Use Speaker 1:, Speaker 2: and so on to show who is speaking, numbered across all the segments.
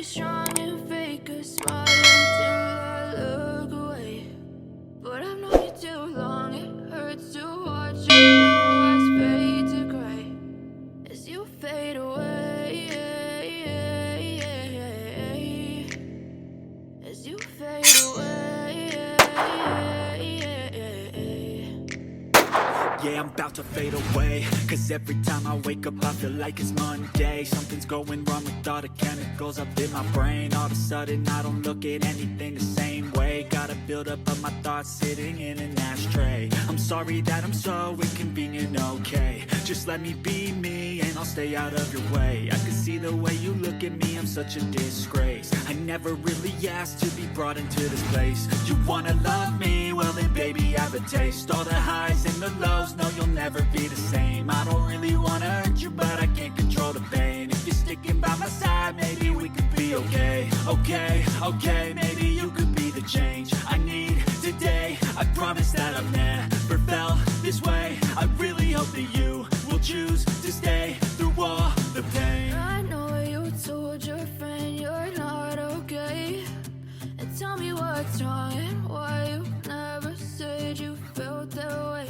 Speaker 1: strong and fake a smile until I look away. But I've known you too long, it hurts to watch your blue eyes fade to gray as you fade away, as you fade away.
Speaker 2: Yeah, I'm about to fade away, cause every time I wake up I feel like it's Monday. Something's going wrong with all the chemicals up in my brain. All of a sudden I don't look at anything the same way. Gotta build up of my thoughts sitting in an ashtray. I'm sorry that I'm so inconvenient, okay. Just let me be me and I'll stay out of your way. I can see the way you look at me, I'm such a disgrace. I never really asked to be brought into this place. You wanna love me? Well then baby have a taste. All the highs and the lows, no you'll never be the same. I don't really wanna hurt you but I can't control the pain. If you're sticking by my side maybe we could be okay. Okay, maybe you could be the change I need today. I promise that I've never felt this way. I really hope that you will choose to stay through all the pain.
Speaker 1: I know you told your friend you're not okay, and tell me what's wrong and why you never said you felt that way.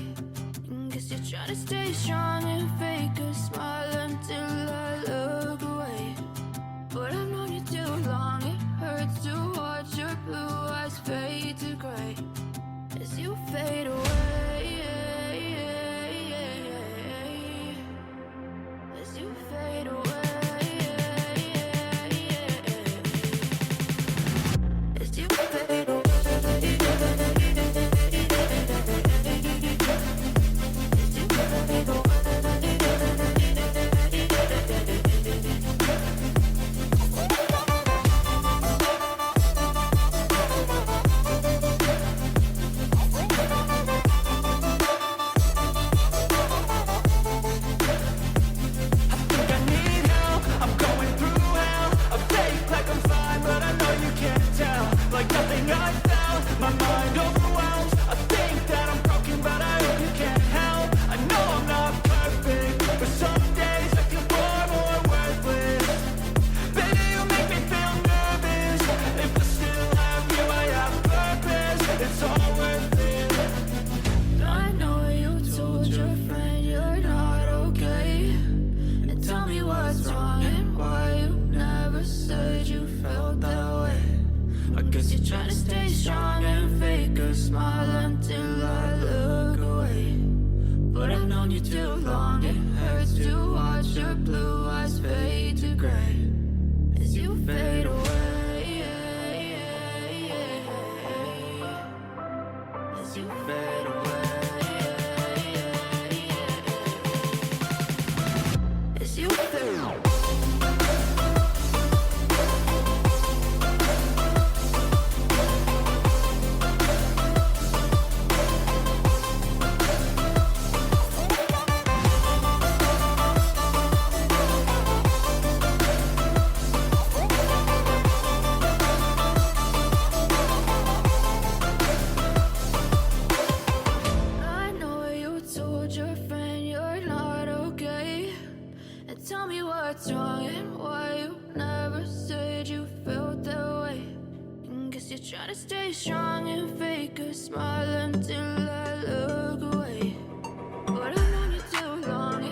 Speaker 1: Guess you're trying to stay strong and fake a smile until I look away. But I've known you too long, it hurts to watch your blue eyes fade to gray as you fade away, as you fade away, as you fade away. Trying to stay strong and fake a smile until I look away. But I've known you too long, it hurts to watch your blue eyes fade to gray as you fade away, as you fade away, as you fade away. Tell me what's wrong and why you never said you felt that way. Guess you're trying to stay strong and fake a smile until I look away. But I've known you too long.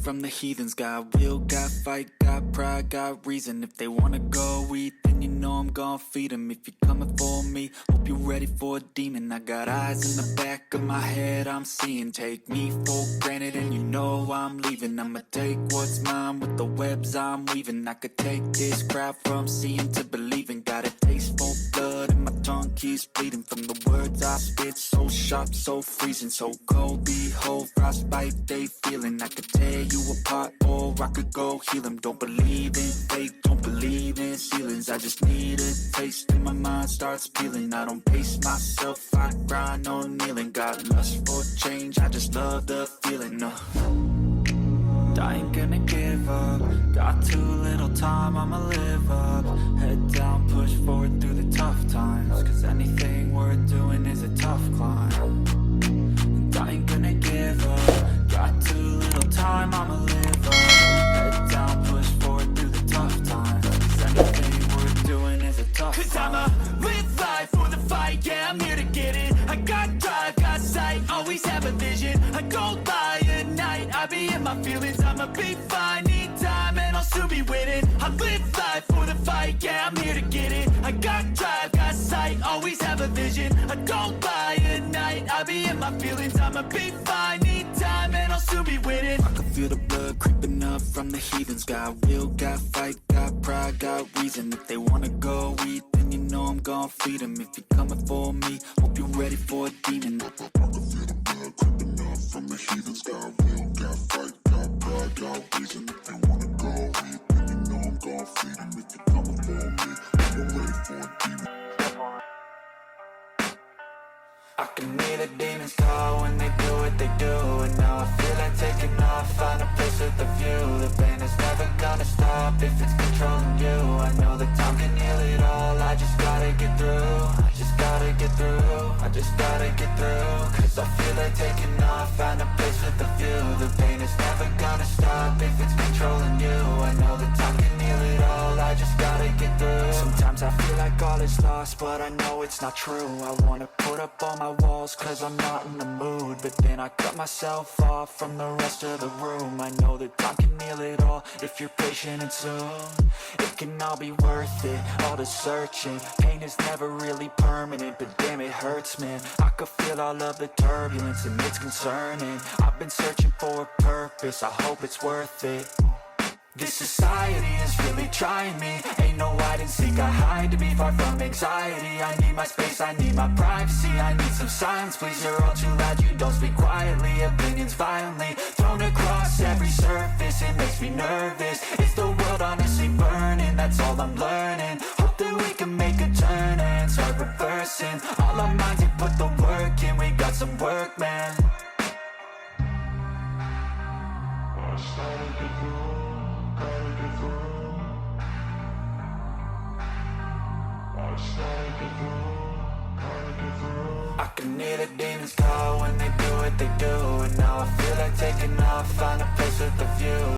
Speaker 2: from the heathens. Got will, got fight, got pride, got reason. If they wanna go eat, then you know I'm gon' feed them. If you're coming for me, hope you're ready for a demon. I got eyes in the back of my head, I'm seeing. Take me for granted and you know I'm leaving. I'ma take what's mine with the webs I'm weaving. I could take this crowd from seeing to believing. Got a taste for blood and my tongue keeps bleeding from the words I spit. So sharp, so freezing, so cold. Behold, frostbite they feeling. I could tear you apart or I could go heal them. Don't believe in fate, don't believe in ceilings. I just need a taste and my mind starts peeling. I don't pace myself, I grind on kneeling. Got lust for change, I just love the feeling. I ain't gonna give up. Got too little time, I'ma live up. Head down, push forward through the tough times. Cause anything worth doing is a tough climb. And I ain't gonna give up. Got too little time, I'ma live up. Head down, push forward through the tough times. Cause anything worth doing is a tough climb. Cause I'ma live life for the fight, yeah, I'm here to get it. I got drive, got sight, always have a vision. I go by at night, I be in my feelings. I'ma be fine, need time and I'll soon be winning. I live life for the fight, yeah, I'm here to get it. I got drive, got sight, always have a vision. I go by at night, I be in my feelings. I'ma be fine, need time and I'll soon be winning. I can feel the blood creeping up from the heathens. Got will, got fight, got pride, got reason. If they wanna go eat, then you know I'm gon' feed them. If you're coming for me, hope you're ready for a demon. I can feel the blood creeping up from the heathens. Got will, got fight, got pride, got reason. If they wanna go eat, then you know I'm gon' feed them. If you're coming for me, hope you're ready for a demon. I can hear the demons call when they do what they do. And now I feel like taking off, find a place with a view. The pain is never gonna stop if it's controlling you. I know that time can heal it all, I just gotta get through. I just gotta get through, I just gotta get through. Cause I feel like taking off, find a place with a view. The pain is never gonna stop if it's controlling you. I know that time can heal it all, I just gotta get through. Sometimes I feel like all is lost, but I know it's not true. I wanna put up all my walls cause I'm not in the mood. But then I cut myself off from the rest of the room. I know that time can heal it all if you're patient and soon. It can all be worth it, all the searching. Pain is never really permanent, but damn it hurts, man. I could feel all of the turbulence and it's concerning. I've been searching for a purpose, I hope it's worth it. This society is really trying me. Ain't no hide and seek, I hide to be far from anxiety. I need my space, I need my privacy. I need some silence, please, you're all too loud. You don't speak quietly, opinions violently thrown across every surface. It makes me nervous. Is the world honestly burning? That's all I'm learning. Hope that we can make a turn and start reversing. All our minds, we put the work in. We got some work, man. I can hear the demons call when they do what they do. And now I feel like taking off, find a place